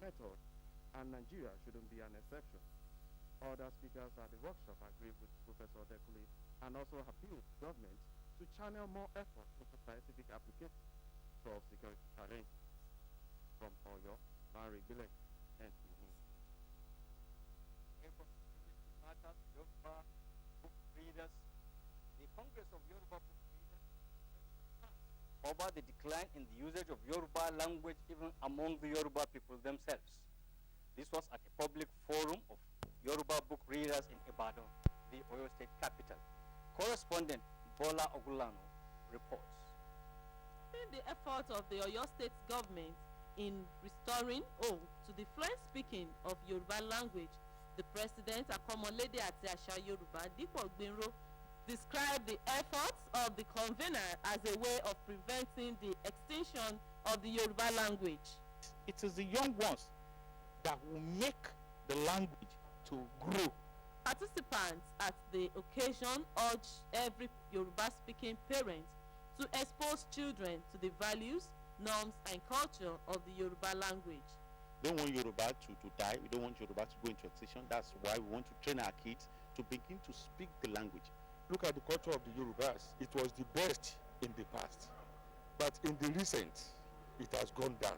method, and Nigeria shouldn't be an exception. Other speakers at the workshop agreed with Professor Dekule and also appealed to government to channel more effort into scientific application to solve security challenges. From Oyo, Larry Bilek, NTA News. Matters, Yoruba book readers, the Congress of Yoruba book readers over the decline in the usage of Yoruba language even among the Yoruba people themselves. This was at a public forum of Yoruba book readers in Ibadan, the Oyo State capital. Correspondent Bola Ogulano reports. The effort of the Oyo State government in restoring to the fluent speaking of Yoruba language, the President, Akomolede Ati Asha Yoruba, Dipo Gbenro, described the efforts of the convener as a way of preventing the extinction of the Yoruba language. It is the young ones that will make the language to grow. Participants at the occasion urged every Yoruba-speaking parent to expose children to the values, norms, and culture of the Yoruba language. We don't want Yoruba to die. We don't want Yoruba to go into extinction. That's why we want to train our kids to begin to speak the language. Look at the culture of the Yorubas. It was the best in the past. But in the recent, it has gone down.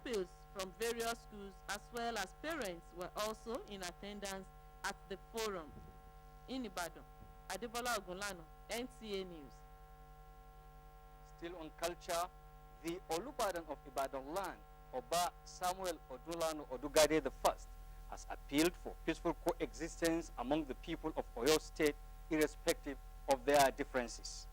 Pupils from various schools as well as parents were also in attendance at the forum. In Ibadan, Adebola Ogunlano, NTA News. Still on culture, the Olubadan of Ibadan land, Oba Samuel Odulano Odugade I, has appealed for peaceful coexistence among the people of Oyo State, irrespective of their differences.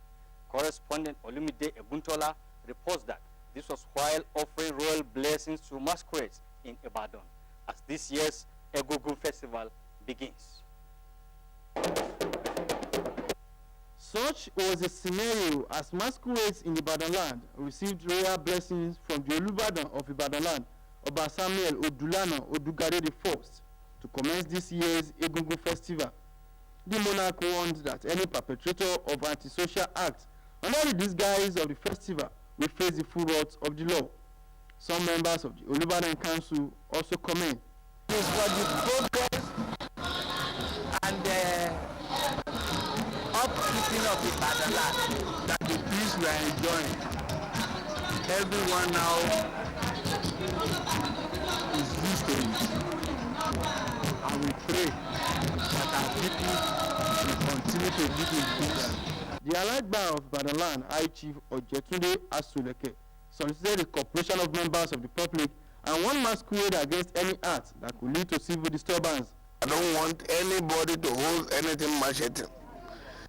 Correspondent Olumide Ebuntola reports that this was while offering royal blessings to masquerades in Ibadan as this year's Egungun Festival begins. Such was the scenario as masquerades in Ibadan land received royal blessings from the Olubadan of Ibadan land, Oba Samuel Odulano Odugade I, to commence this year's Egungun Festival. The monarch warned that any perpetrator of antisocial acts under the disguise of the festival will face the full wrath of the law. Some members of the Olubadan Council also comment. It is for the progress and the upkeeping of the Ibadan land that the peace we are enjoying. Everyone now is used to it. And we pray that our people will continue to live in peace. The allied bar of Ibadan land, High Chief Ojetunde Asoleke, solicited the cooperation of members of the public and one masquerade against any act that could lead to civil disturbance. I don't want anybody to hold anything machete.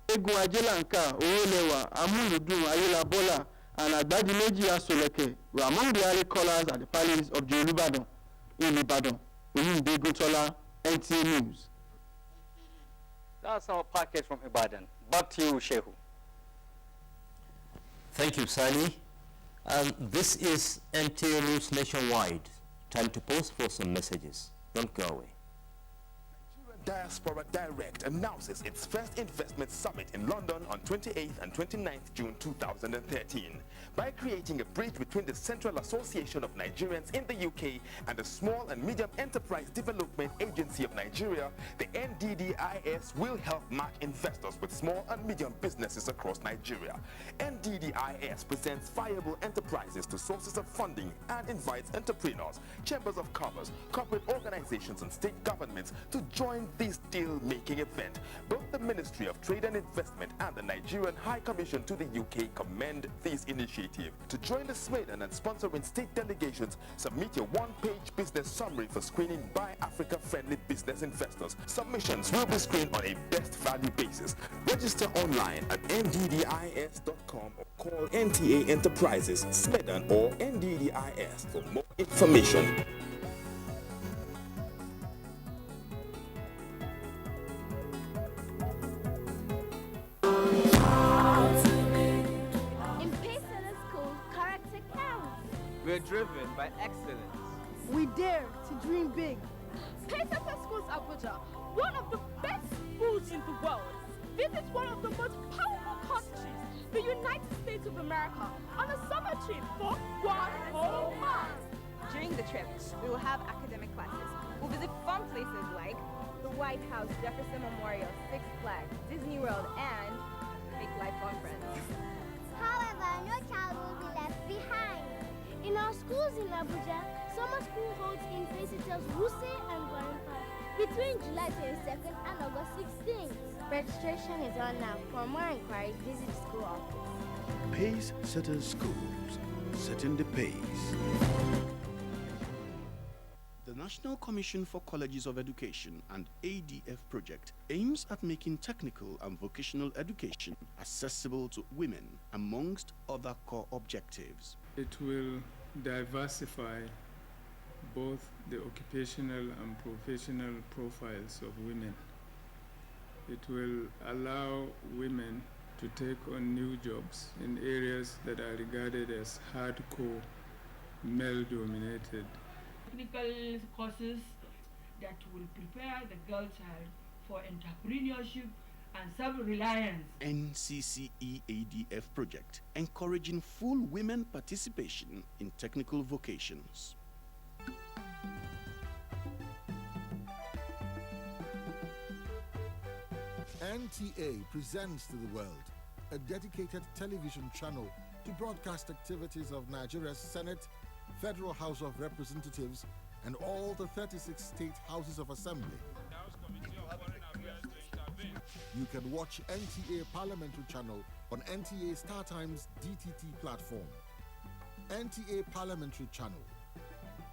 Egun Ajelanka, Owolewa, Amuludun, Ayelabola, and Agbadimeji Asoleke were among the early callers at the palace of the Olubadan in Ibadan. Olumide Guntola, NTA News. That's our package from Ibadan. Back to you, Shehu. Thank you, Sani. This is NTA News Nationwide. Time to pause for some messages. Don't go away. Diaspora Direct announces its first investment summit in London on 28th and 29th June 2013 by creating a bridge between the Central Association of Nigerians in the UK and the Small and Medium Enterprise Development Agency of Nigeria. The NDDIS will help match investors with small and medium businesses across Nigeria. NDDIS presents viable enterprises to sources of funding and invites entrepreneurs, chambers of commerce, corporate organizations and state governments to join this deal-making event. Both the Ministry of Trade and Investment and the Nigerian High Commission to the UK commend this initiative. To join the Sweden and sponsoring state delegations, submit your one-page business summary for screening by Africa-friendly business investors. Submissions will be screened on a best value basis. Register online at nddis.com or call NTA Enterprises, Sweden or NDDIS for more information. We're driven by excellence. We dare to dream big. Pacesetter Schools Abuja, one of the best schools in the world, visits one of the most powerful countries, the United States of America, on a summer trip for 1 whole month. During the trip, we will have academic classes. We'll visit fun places like the White House, Jefferson Memorial, Six Flags, Disney World, and make lifelong friends. However, no child will be left behind. In our schools in Abuja, summer school holds in visitors Wuse and Gwarinpa between July 22nd and August 16th. Registration is on now. For more inquiries, visit the school office. Pace Setters Schools, setting the pace. The National Commission for Colleges of Education and ADF project aims at making technical and vocational education accessible to women, amongst other core objectives. It will diversify both the occupational and professional profiles of women. It will allow women to take on new jobs in areas that are regarded as hardcore, male-dominated. Technical courses that will prepare the girl child for entrepreneurship and self-reliance. NCCE ADF project encouraging full women participation in technical vocations. NTA presents to the world a dedicated television channel to broadcast activities of Nigeria's Senate, Federal House of Representatives, and all the 36 state houses of assembly. You can watch NTA Parliamentary Channel on NTA Star Times DTT platform. NTA Parliamentary Channel.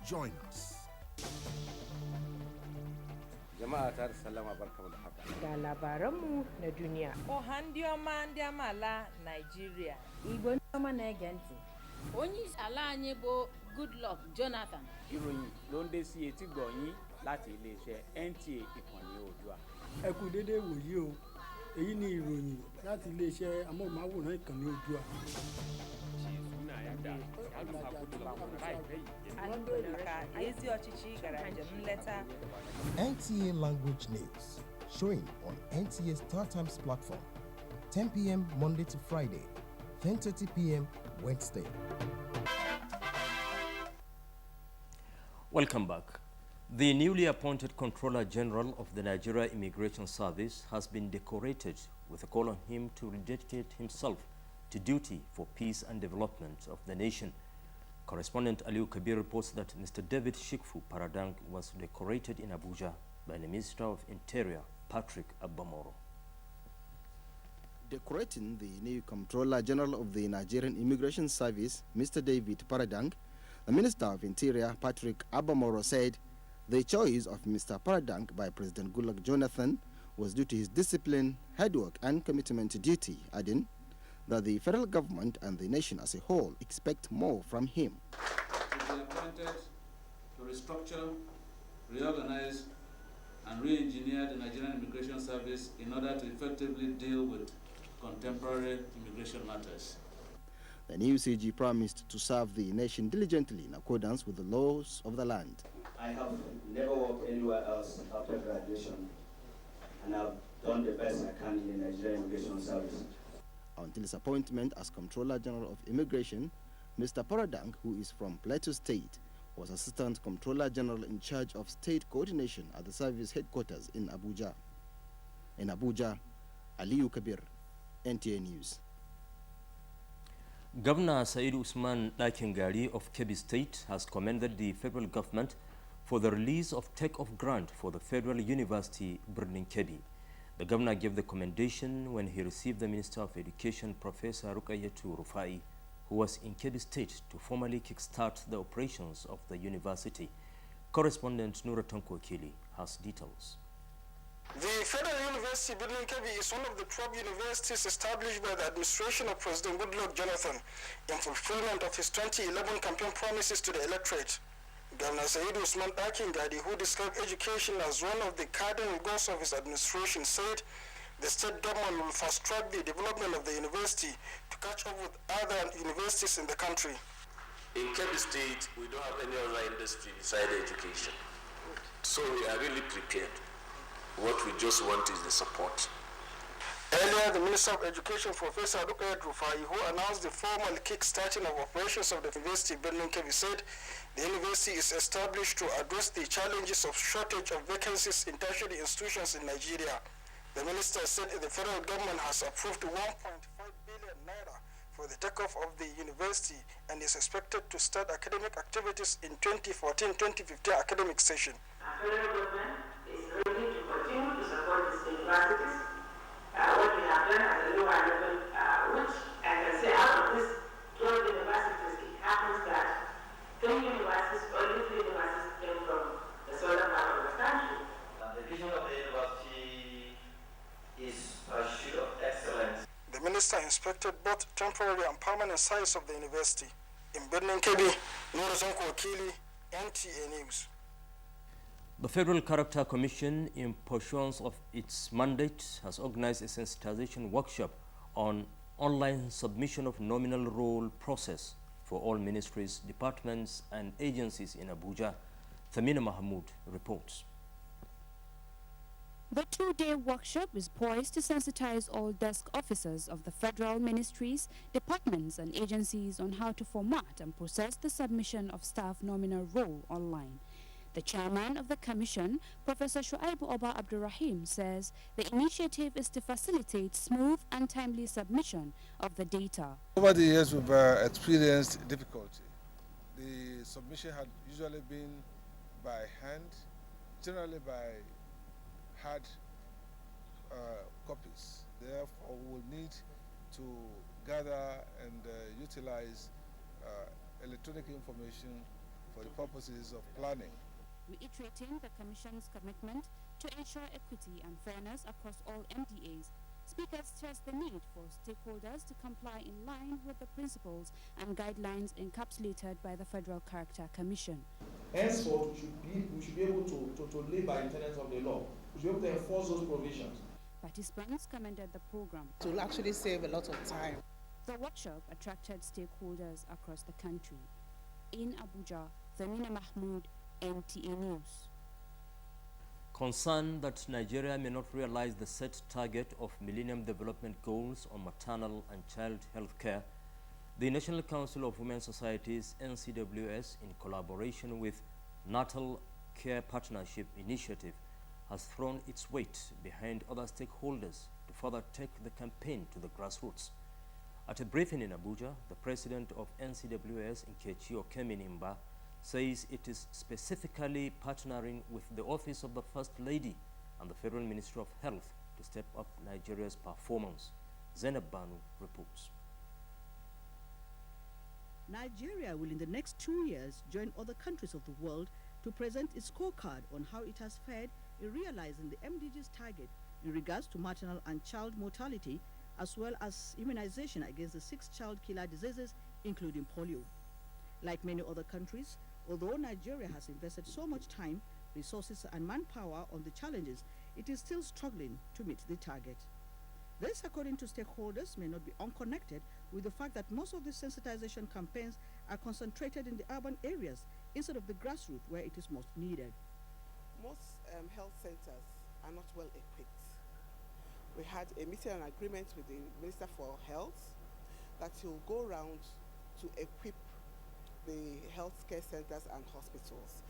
Join us. Jama'a ta da sallama barkamu da haka. Ga labaranmu na duniya. Ọha ndị ọma ndị amaala Nigeria. Igbo ndị ọma na-ege ntị. Onye isi ala anyị bụ Goodluck Jonathan. Ìròyìn ló ń dé sí etí gbọ̀nyín láti iléeṣẹ́ NTA ìkànnì Oòduà. Ẹ kú dédé wòyí o. Èyí ni ìròyìn láti iléeṣẹ́ amóhùnmáwòrán ìkànnì Oòduà. NTA Language News, showing on NTA Star Times platform, 10 p.m. Monday to Friday, 10:30 p.m. Wednesday. Welcome back. The newly appointed Controller General of the Nigeria Immigration Service has been decorated with a call on him to rededicate himself to duty for peace and development of the nation. Correspondent Aliu Kabir reports that Mr. David Shikfu Paradang was decorated in Abuja by the Minister of Interior, Patrick Abamoro. Decorating the new Comptroller General of the Nigerian Immigration Service, Mr. David Paradang, the Minister of Interior, Patrick Abamoro, said the choice of Mr. Paradang by President Goodluck Jonathan was due to his discipline, hard work, and commitment to duty, adding that the federal government and the nation as a whole expect more from him. To be appointed to restructure, reorganize, and re-engineer the Nigerian Immigration Service in order to effectively deal with contemporary immigration matters. The new CG promised to serve the nation diligently in accordance with the laws of the land. I have never worked anywhere else after graduation, and I've done the best I can in the Nigerian Immigration Service. Until his appointment as Comptroller General of Immigration, Mr. Paradang, who is from Plateau State, was Assistant Comptroller General in charge of state coordination at the service headquarters in Abuja. In Abuja, Aliu Kabir, NTA News. Governor Said Usman Dakingari of Kebbi State has commended the federal government for the release of take-off grant for the Federal University Birnin Kebbi. The governor gave the commendation when he received the Minister of Education, Professor Rukayetu Rufai, who was in Kebbi State to formally kickstart the operations of the university. Correspondent Nuratanko Kili has details. The Federal University Birnin Kebbi is one of the 12 universities established by the administration of President Goodluck Jonathan in fulfillment of his 2011 campaign promises to the electorate. Governor Said Usman Dakingari, who described education as one of the cardinal goals of his administration, said the state government will fast-track the development of the university to catch up with other universities in the country. In Kebbi State, we don't have any other industry beside education. So we are really prepared. What we just want is the support. Earlier, the Minister of Education, Professor Rukayetu Rufai, who announced the formal kick-starting of operations of the University of Birnin Kebbi, said The university is established to address the challenges of shortage of vacancies in tertiary institutions in Nigeria. The minister said the federal government has approved 1.5 billion naira for the takeoff of the university and is expected to start academic activities in 2014-2015 academic session. Our federal government is ready to continue to support these universities. What we have done at the lower level, which I can say out of these 12 universities, it happens that 10 universities, only 3 universities came from the southern part of the country. The vision of the university is pursuit of excellence. The minister inspected both temporary and permanent sites of the university. In Birnin Kebbi, Norazonko Wakili, NTA News. The Federal Character Commission, in pursuance of its mandate, has organized a sensitization workshop on online submission of nominal roll process for all ministries, departments and agencies in Abuja. Thamina Mahmood reports. The two-day workshop is poised to sensitize all desk officers of the federal ministries, departments and agencies on how to format and process the submission of staff nominal roll online. The chairman of the commission, Professor Shuaibu Oba Abdurrahim, says the initiative is to facilitate smooth and timely submission of the data. Over the years, we've experienced difficulty. The submission had usually been by hand, generally by hard copies. Therefore, we will need to gather and utilize electronic information for the purposes of planning. Reiterating the Commission's commitment to ensure equity and fairness across all MDAs, speakers stressed the need for stakeholders to comply in line with the principles and guidelines encapsulated by the Federal Character Commission. Henceforth, we should be able to live by the tenets of the law. We should be able to enforce those provisions. Participants commended the program. It will actually save a lot of time. The workshop attracted stakeholders across the country. In Abuja, Thamina Mahmood, NTA News. Concerned that Nigeria may not realize the set target of Millennium Development Goals on maternal and child health care, the National Council of Women Societies, NCWS, in collaboration with Natal Care Partnership Initiative, has thrown its weight behind other stakeholders to further take the campaign to the grassroots. At a briefing in Abuja, the president of NCWS, Nkechi Okeminimba, says it is specifically partnering with the Office of the First Lady and the Federal Ministry of Health to step up Nigeria's performance. Zainab Banu reports. Nigeria will in the next 2 years join other countries of the world to present its scorecard on how it has fared in realizing the MDG's target in regards to maternal and child mortality, as well as immunization against the 6 child killer diseases, including polio. Like many other countries, although Nigeria has invested so much time, resources and manpower on the challenges, it is still struggling to meet the target. This, according to stakeholders, may not be unconnected with the fact that most of the sensitization campaigns are concentrated in the urban areas instead of the grassroots where it is most needed. Most health centers are not well equipped. We had a meeting and agreement with the Minister for Health that he will go around to equip the healthcare centers and hospitals.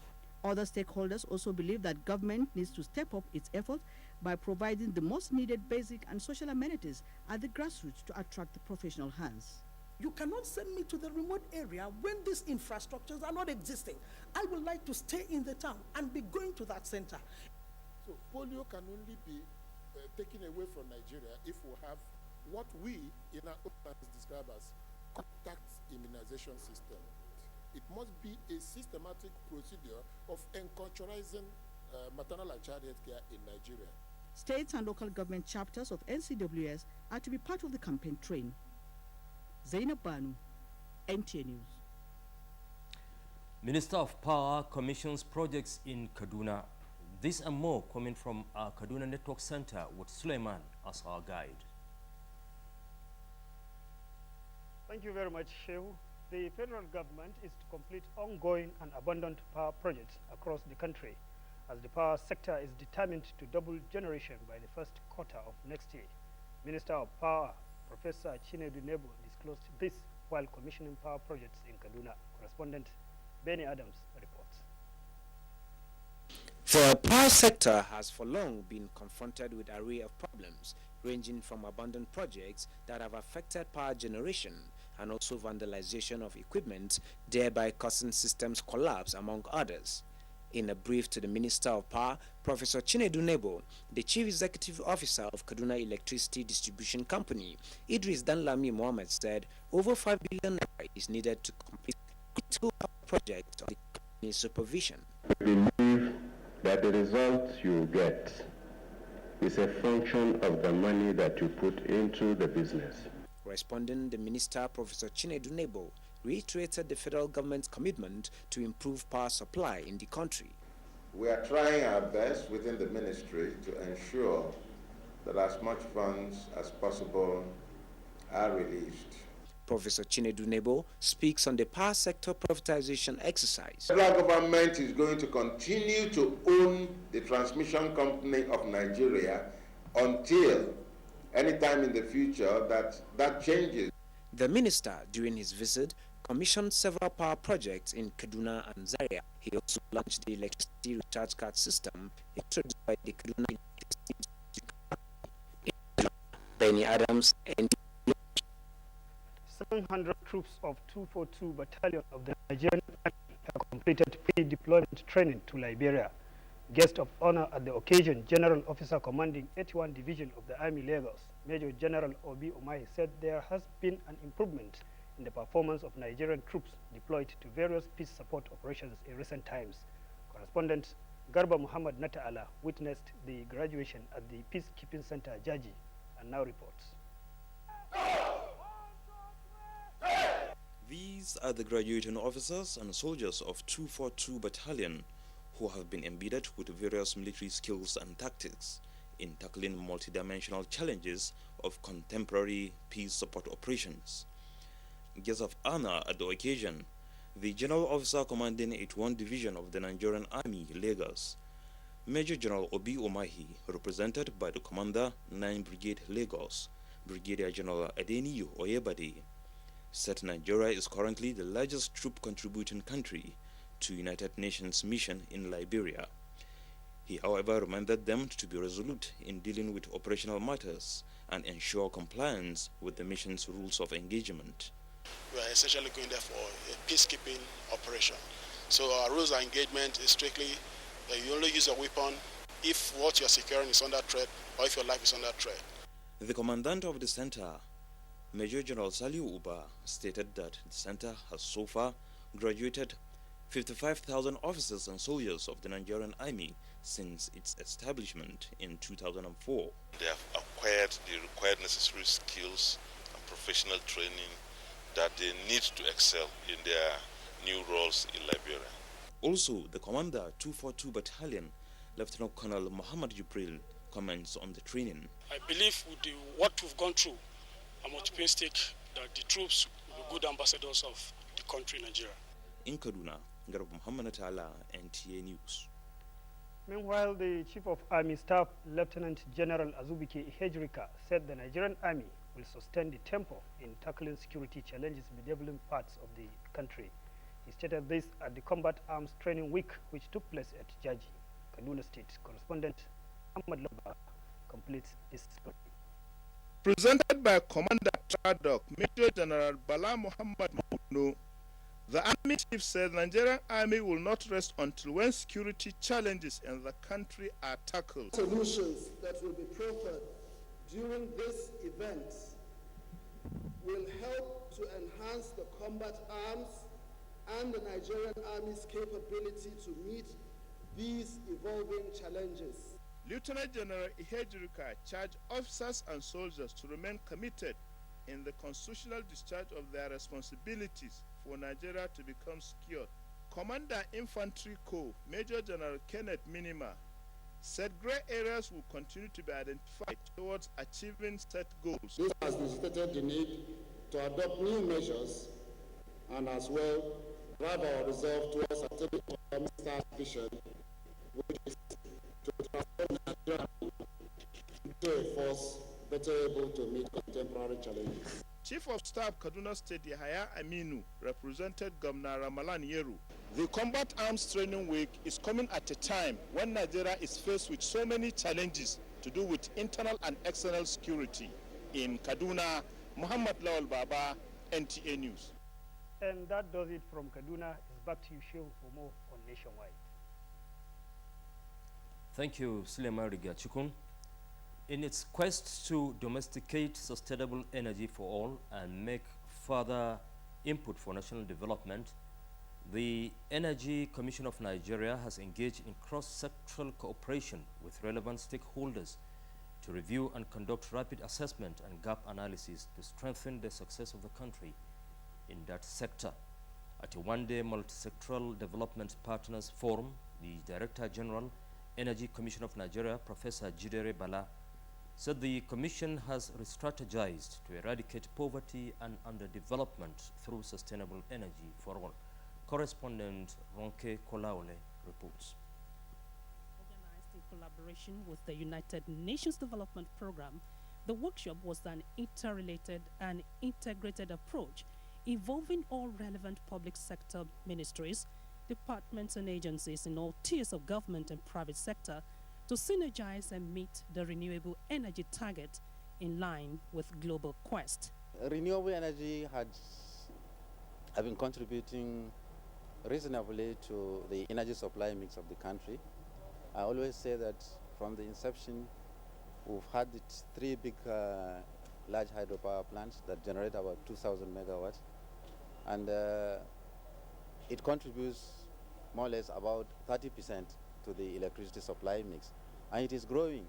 Other stakeholders also believe that government needs to step up its efforts by providing the most needed basic and social amenities at the grassroots to attract the professional hands. You cannot send me to the remote area when these infrastructures are not existing. I would like to stay in the town and be going to that center. So polio can only be taken away from Nigeria if we have what we in our own lands describe as contact immunization system. It must be a systematic procedure of enculturizing maternal and child health care in Nigeria. States and local government chapters of NCWS are to be part of the campaign train. Zainab Banu, NTA News. Minister of Power commissions projects in Kaduna. This and more coming from our Kaduna Network Center with Suleiman as our guide. Thank you very much, Shehu. The federal government is to complete ongoing and abundant power projects across the country, as the power sector is determined to double generation by the first quarter of next year. Minister of Power, Professor Chinedu Nebo, disclosed this while commissioning power projects in Kaduna. Correspondent Benny Adams reports. The power sector has for long been confronted with an array of problems, ranging from abandoned projects that have affected power generation and also vandalization of equipment, thereby causing systems collapse, among others. In a brief to the Minister of Power, Professor Chinedu Nebo, the Chief Executive Officer of Kaduna Electricity Distribution Company, Idris Danlami Mohammed, said over 5 billion naira is needed to complete critical projects under the company's supervision. We believe that the result you get is a function of the money that you put into the business. Responding, the Minister, Professor Chinedu Nebo, reiterated the federal government's commitment to improve power supply in the country. We are trying our best within the ministry to ensure that as much funds as possible are released. Professor Chinedu Nebo speaks on the power sector privatization exercise. The federal government is going to continue to own the transmission company of Nigeria until any time in the future that changes. The minister, during his visit, commissioned several power projects in Kaduna and Zaria. He also launched the electricity recharge card system introduced by the Kaduna Electricity Company. Benny Adams, and 700 troops of 242 Battalion of the Nigerian Army have completed pre-deployment training to Liberia. Guest of honor at the occasion, General Officer Commanding 81 Division of the Army Lagos, Major General Obi Umahi, said there has been an improvement in the performance of Nigerian troops deployed to various peace support operations in recent times. Correspondent Garba Muhammad Nata'ala witnessed the graduation at the Peacekeeping Center, Jaji, and now reports. These are the graduating officers and soldiers of 242 Battalion who have been embedded with various military skills and tactics in tackling multidimensional challenges of contemporary peace support operations. Guest of honor at the occasion, the General Officer Commanding 81 Division of the Nigerian Army, Lagos, Major General Obi Umahi, represented by the Commander 9 Brigade Lagos, Brigadier General Adeniyi Oyebade, said Nigeria is currently the largest troop contributing country to United Nations mission in Liberia. He, however, reminded them to be resolute in dealing with operational matters and ensure compliance with the mission's rules of engagement. We are essentially going there for a peacekeeping operation. So our rules of engagement is strictly that you only use a weapon if what you're securing is under threat or if your life is under threat. The commandant of the center, Major General Saliu Uba, stated that the center has so far graduated 55,000 officers and soldiers of the Nigerian Army since its establishment in 2004. They have acquired the required necessary skills and professional training that they need to excel in their new roles in Liberia. Also, the commander 242 Battalion, Lieutenant Colonel Muhammad Jibril, comments on the training. I believe with what we've gone through, I'm optimistic that the troops will be good ambassadors of the country, Nigeria. In Kaduna, Garba Muhammad Ta'ala, NTA News. Meanwhile, the Chief of Army Staff, Lieutenant General Azubike Ihejrika, said the Nigerian Army will sustain the tempo in tackling security challenges in the developing parts of the country. He stated this at the Combat Arms Training Week, which took place at Jaji, Kaduna State. Correspondent Ahmad Laba completes this story. Presented by Commander Tradok, Major General Bala Muhammad Mahmoud, the Army Chief said the Nigerian Army will not rest until when security challenges in the country are tackled. Solutions that will be proffered during this event will help to enhance the combat arms and the Nigerian Army's capability to meet these evolving challenges. Lieutenant General Ihejrika charged officers and soldiers to remain committed in the constitutional discharge of their responsibilities for Nigeria to become secure. Commander Infantry Corps, Major General Kenneth Minima, said gray areas will continue to be identified towards achieving set goals. This has necessitated the need to adopt new measures and as well drive our resolve towards attaining our Minister's vision, which is to transform Nigeria into a force better able to meet contemporary challenges. Chief of Staff Kaduna State Yahaya Aminu represented Governor Ramalan Yeru The Combat Arms Training Week is coming at a time when Nigeria is faced with so many challenges to do with internal and external security. In Kaduna, Muhammad Lawal Baba, NTA News. And that does it from Kaduna. It's back to you, Shehu, for more on Nationwide. Thank you, Suleiman Rigachukun. In its quest to domesticate sustainable energy for all and make further input for national development, the Energy Commission of Nigeria has engaged in cross-sectoral cooperation with relevant stakeholders to review and conduct rapid assessment and gap analysis to strengthen the success of the country in that sector. At a one-day multi-sectoral development partners forum, the Director General, Energy Commission of Nigeria, Professor Jidere Bala, said the Commission has re-strategized to eradicate poverty and underdevelopment through sustainable energy for all. Correspondent Ronke Kolaole reports. Organized in collaboration with the United Nations Development Programme, the workshop was an interrelated and integrated approach involving all relevant public sector ministries, departments and agencies in all tiers of government and private sector to synergize and meet the renewable energy target in line with global quest. Renewable energy have been contributing reasonably to the energy supply mix of the country. I always say that from the inception, we've had three big large hydropower plants that generate about 2,000 megawatts. And it contributes more or less about 30% to the electricity supply mix. And it is growing.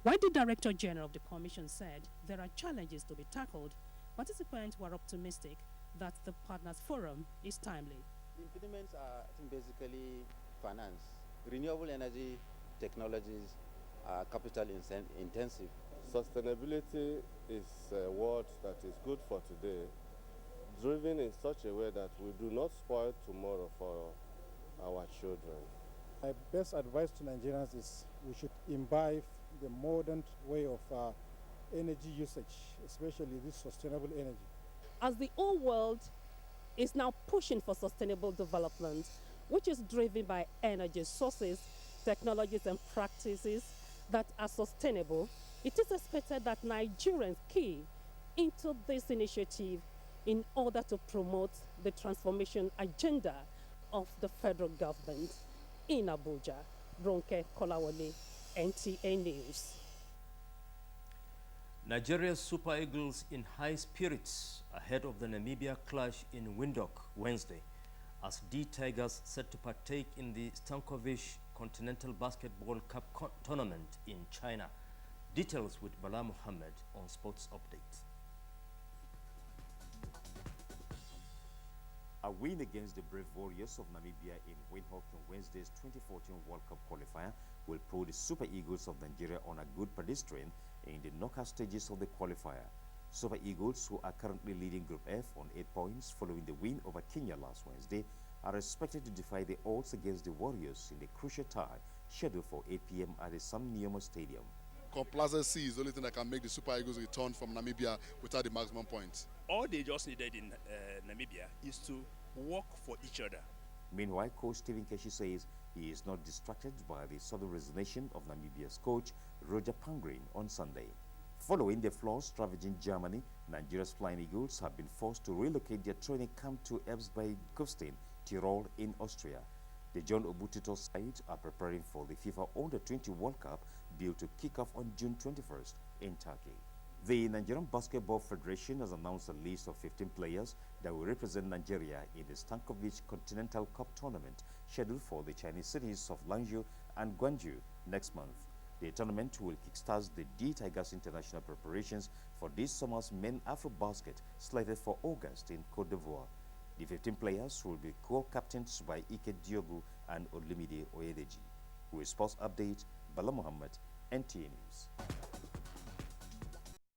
While the Director General of the Commission said there are challenges to be tackled, participants were optimistic that the Partners Forum is timely. The impediments are, I think, basically finance. Renewable energy technologies are capital intensive. Sustainability is a word that is good for today, driven in such a way that we do not spoil tomorrow for our children. My best advice to Nigerians is we should imbibe the modern way of energy usage, especially this sustainable energy. As the whole world is now pushing for sustainable development, which is driven by energy sources, technologies and practices that are sustainable, it is expected that Nigerians key into this initiative in order to promote the transformation agenda of the federal government. In Abuja, Ronke Kolawole, NTA News. Nigeria's Super Eagles in high spirits ahead of the Namibia clash in Windhoek Wednesday, as D Tigers set to partake in the Stankovic Continental Basketball Cup tournament in China. Details with Bala Muhammad on Sports Update. A win against the Brave Warriors of Namibia in Windhoek in Wednesday's 2014 World Cup qualifier will put the Super Eagles of Nigeria on a good pedestrian in the knockout stages of the qualifier. Super Eagles, who are currently leading Group F on 8 points following the win over Kenya last Wednesday, are expected to defy the odds against the Warriors in the crucial tie scheduled for 8 p.m. at the Sam Nujoma Stadium. Complacency is the only thing that can make the Super Eagles return from Namibia without the maximum points. All they just needed in Namibia is to work for each other. Meanwhile, Coach Stephen Keshi says he is not distracted by the sudden resignation of Namibia's coach Roger Pangrin on Sunday. Following the flaws ravaging Germany, Nigeria's Flying Eagles have been forced to relocate their training camp to Erzberg-Kufstein, Tyrol in Austria. The John Obutito side are preparing for the FIFA Under-20 World Cup due to kick off on June 21st in Turkey. The Nigerian Basketball Federation has announced a list of 15 players that will represent Nigeria in the Stankovic Continental Cup tournament scheduled for the Chinese cities of Lanzhou and Guangzhou next month. The tournament will kickstart the D Tigers international preparations for this summer's Men Afro-Basket slated for August in Cote d'Ivoire. The 15 players will be co-captained by Ike Diogu and Olumide Oyedeji. With Sports Update, Bala Muhammad, NTA News.